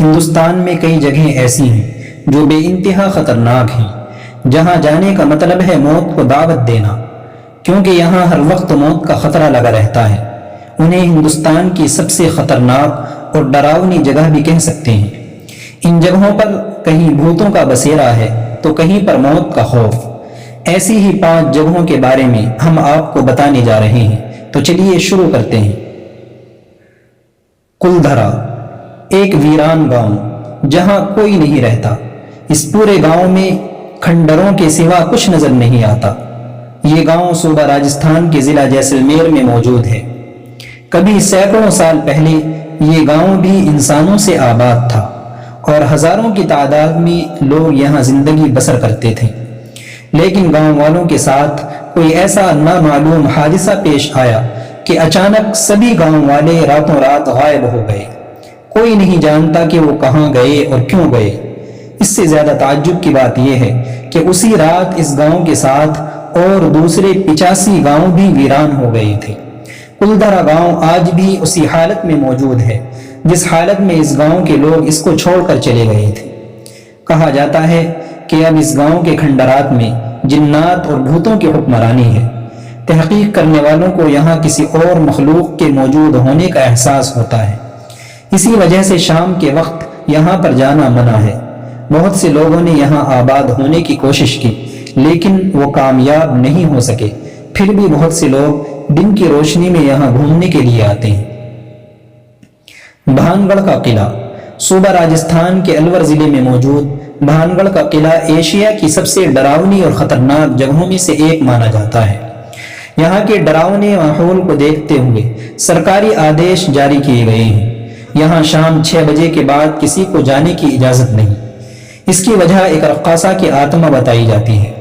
ہندوستان میں کئی جگہیں ایسی ہیں جو بے انتہا خطرناک ہیں، جہاں جانے کا مطلب ہے موت کو دعوت دینا، کیونکہ یہاں ہر وقت موت کا خطرہ لگا رہتا ہے۔ انہیں ہندوستان کی سب سے خطرناک اور ڈراؤنی جگہ بھی کہہ سکتے ہیں۔ ان جگہوں پر کہیں بھوتوں کا بسیرا ہے تو کہیں پر موت کا خوف۔ ایسی ہی 5 جگہوں کے بارے میں ہم آپ کو بتانے جا رہے ہیں، تو چلیے شروع کرتے ہیں۔ کلدھرا، ایک ویران گاؤں جہاں کوئی نہیں رہتا۔ اس پورے گاؤں میں کھنڈروں کے سوا کچھ نظر نہیں آتا۔ یہ گاؤں صوبہ راجستھان کے ضلع جیسلمیر میں موجود ہے۔ کبھی سینکڑوں سال پہلے یہ گاؤں بھی انسانوں سے آباد تھا اور ہزاروں کی تعداد میں لوگ یہاں زندگی بسر کرتے تھے، لیکن گاؤں والوں کے ساتھ کوئی ایسا نامعلوم حادثہ پیش آیا کہ اچانک سبھی گاؤں والے راتوں رات غائب ہو گئے۔ کوئی نہیں جانتا کہ وہ کہاں گئے اور کیوں گئے۔ اس سے زیادہ تعجب کی بات یہ ہے کہ اسی رات اس گاؤں کے ساتھ اور دوسرے 85 گاؤں بھی ویران ہو گئے تھے۔ کلدھرا گاؤں آج بھی اسی حالت میں موجود ہے جس حالت میں اس گاؤں کے لوگ اس کو چھوڑ کر چلے گئے تھے۔ کہا جاتا ہے کہ اب اس گاؤں کے کھنڈرات میں جنات اور بھوتوں کی حکمرانی ہے۔ تحقیق کرنے والوں کو یہاں کسی اور مخلوق کے موجود ہونے کا احساس ہوتا ہے۔ اسی وجہ سے شام کے وقت یہاں پر جانا منع ہے۔ بہت سے لوگوں نے یہاں آباد ہونے کی کوشش کی، لیکن وہ کامیاب نہیں ہو سکے۔ پھر بھی بہت سے لوگ دن کی روشنی میں یہاں گھومنے کے لیے آتے ہیں۔ بھانگڑ کا قلعہ، صوبہ راجستھان کے الور ضلع میں موجود بھانگڑ کا قلعہ ایشیا کی سب سے ڈراؤنی اور خطرناک جگہوں میں سے ایک مانا جاتا ہے۔ یہاں کے ڈراؤنے ماحول کو دیکھتے ہوئے سرکاری آدیش جاری کیے گئے ہیں۔ یہاں شام 6 بجے کے بعد کسی کو جانے کی اجازت نہیں۔ اس کی وجہ ایک رقاصہ کی آتما بتائی جاتی ہے۔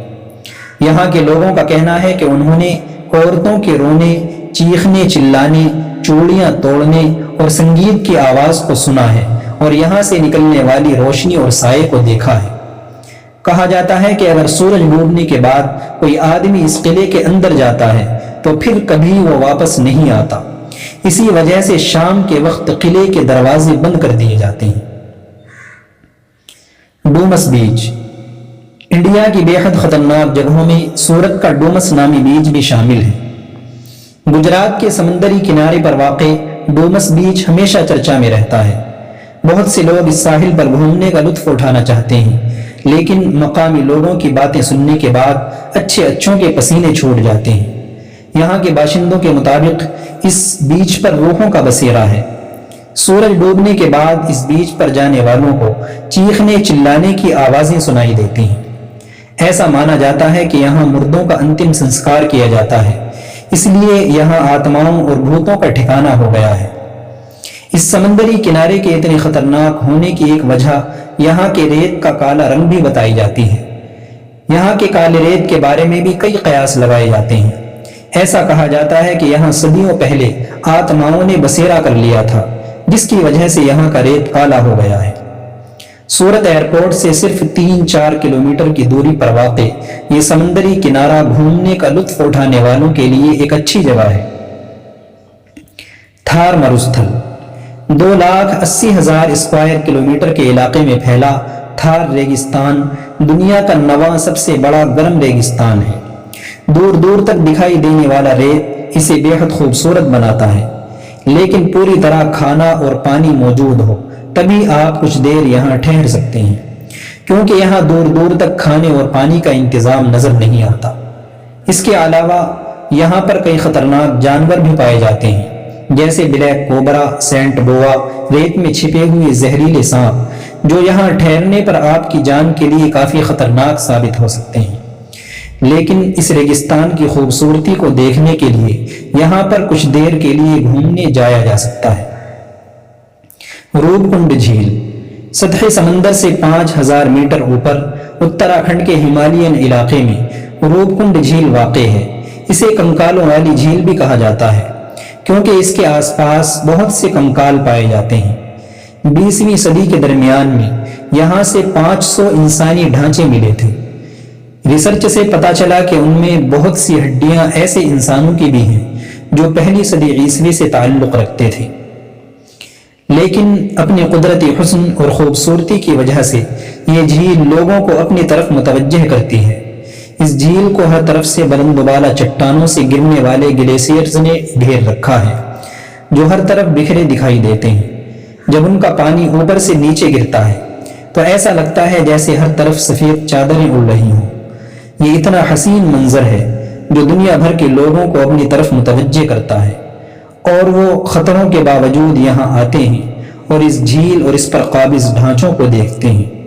یہاں کے لوگوں کا کہنا ہے کہ انہوں نے عورتوں کے رونے، چیخنے، چلانے، چوڑیاں توڑنے اور سنگیت کی آواز کو سنا ہے اور یہاں سے نکلنے والی روشنی اور سائے کو دیکھا ہے۔ کہا جاتا ہے کہ اگر سورج ڈوبنے کے بعد کوئی آدمی اس قلعے کے اندر جاتا ہے تو پھر کبھی وہ واپس نہیں آتا۔ اسی وجہ سے شام کے وقت قلعے کے دروازے بند کر دیے جاتے ہیں۔ ڈومس بیچ، انڈیا کی بے حد خطرناک جگہوں میں سورت کا ڈومس نامی بیچ بھی شامل ہے۔ گجرات کے سمندری کنارے پر واقع ڈومس بیچ ہمیشہ چرچا میں رہتا ہے۔ بہت سے لوگ اس ساحل پر گھومنے کا لطف اٹھانا چاہتے ہیں، لیکن مقامی لوگوں کی باتیں سننے کے بعد اچھوں کے پسینے چھوٹ جاتے ہیں۔ یہاں کے باشندوں کے مطابق اس بیچ پر روحوں کا بسیرا ہے۔ سورج ڈوبنے کے بعد اس بیچ پر جانے والوں کو چیخنے چلانے کی آوازیں سنائی دیتی ہیں۔ ایسا مانا جاتا ہے کہ یہاں مردوں کا انتم سنسکار کیا جاتا ہے، اس لیے یہاں آتماؤں اور بھوتوں کا ٹھکانہ ہو گیا ہے۔ اس سمندری کنارے کے اتنے خطرناک ہونے کی ایک وجہ یہاں کے ریت کا کالا رنگ بھی بتائی جاتی ہے۔ یہاں کے کالے ریت کے بارے میں بھی کئی قیاس لگائے جاتے ہیں۔ ایسا کہا جاتا ہے کہ یہاں صدیوں پہلے آتماؤں نے بسیرا کر لیا تھا، جس کی وجہ سے یہاں کا ریت کالا ہو گیا ہے۔ سورت ایئرپورٹ سے صرف 3-4 کلومیٹر کی دوری پر واقع یہ سمندری کنارہ گھومنے کا لطف اٹھانے والوں کے لیے ایک اچھی جگہ ہے۔ تھار مروستھل، 2,80,000 اسکوائر کلومیٹر کے علاقے میں پھیلا تھار ریگستان دنیا کا 9واں سب سے بڑا گرم ریگستان ہے۔ دور دور تک دکھائی دینے والا ریت اسے بے حد خوبصورت بناتا ہے، لیکن پوری طرح کھانا اور پانی موجود ہو تبھی آپ کچھ دیر یہاں ٹھہر سکتے ہیں، کیونکہ یہاں دور دور تک کھانے اور پانی کا انتظام نظر نہیں آتا۔ اس کے علاوہ یہاں پر کئی خطرناک جانور بھی پائے جاتے ہیں، جیسے بلیک کوبرا، سینٹ بوا، ریت میں چھپے ہوئے زہریلے سانپ، جو یہاں ٹھہرنے پر آپ کی جان کے لیے کافی خطرناک ثابت ہو سکتے ہیں۔ لیکن اس ریگستان کی خوبصورتی کو دیکھنے کے لیے یہاں پر کچھ دیر کے لیے گھومنے جایا جا سکتا ہے۔ روپ کنڈ جھیل، سطح سمندر سے 5,000 میٹر اوپر اتراکھنڈ کے ہمالین علاقے میں روپ کنڈ جھیل واقع ہے۔ اسے کنکالوں والی جھیل بھی کہا جاتا ہے، کیونکہ اس کے آس پاس بہت سے کنکال پائے جاتے ہیں۔ 20ویں صدی کے درمیان میں یہاں سے 500 انسانی ڈھانچے ملے تھے۔ ریسرچ سے پتہ چلا کہ ان میں بہت سی ہڈیاں ایسے انسانوں کی بھی ہیں جو پہلی صدی عیسوی سے تعلق رکھتے تھے۔ لیکن اپنی قدرتی حسن اور خوبصورتی کی وجہ سے یہ جھیل لوگوں کو اپنی طرف متوجہ کرتی ہے۔ اس جھیل کو ہر طرف سے بلند و بالا چٹانوں سے گرنے والے گلیشیئرز نے گھیر رکھا ہے، جو ہر طرف بکھرے دکھائی دیتے ہیں۔ جب ان کا پانی اوپر سے نیچے گرتا ہے تو ایسا لگتا ہے جیسے ہر طرف سفید چادریں اڑ رہی ہوں۔ یہ اتنا حسین منظر ہے جو دنیا بھر کے لوگوں کو اپنی طرف متوجہ کرتا ہے، اور وہ خطروں کے باوجود یہاں آتے ہیں اور اس جھیل اور اس پر قابض ڈھانچوں کو دیکھتے ہیں۔